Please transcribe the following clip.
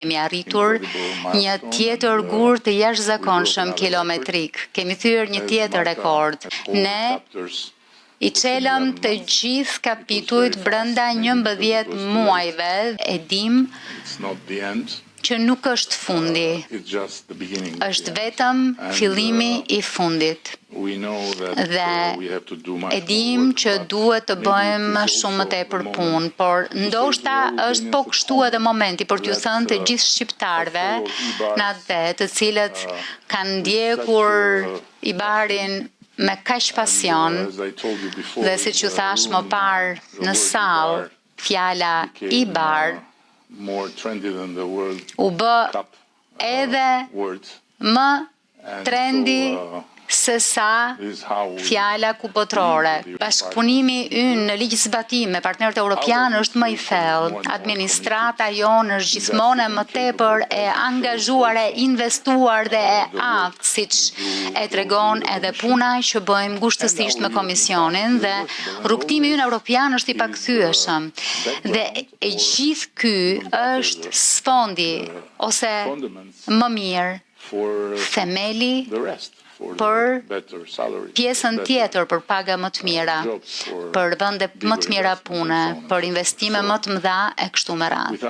Kemi arritur një tjetër gur të jashtëzakonshëm kilometrik. Kemi thyer një tjetër rekord. Ne I çelëm të gjithë kapitujt brenda 11 muajve. E dim që nuk është fundi, është vetëm fillimi I fundit. Dhe e dim që duhet të bëjmë shumë më tepër punë, por ndoshta është po kështu edhe momenti për t'ju thënë të gjithë shqiptarëve në atë të cilët kanë ndjekur Ibarin me kaq pasion dhe siç ju thash më parë në sallë, fjala Ibar u bë edhe më trendy se sa fjala kubotrore. Bashkëpunimi ynë në ligjzbatim me partnerët evropianë është më I thellë. Administrata jonë është gjithmonë më tepër e angazhuar, e investuar dhe e aftë, siç e tregon edhe puna që bëjmë ngushtësisht me Komisionin dhe rrugtimi ynë evropian është I pakthyeshëm. Dhe e gjithë ky është sfondi ose më mirë themeli për pjesën tjetër, për paga më të mira, për vende më të mira pune, për investime më të mëdha e kështu me radhë.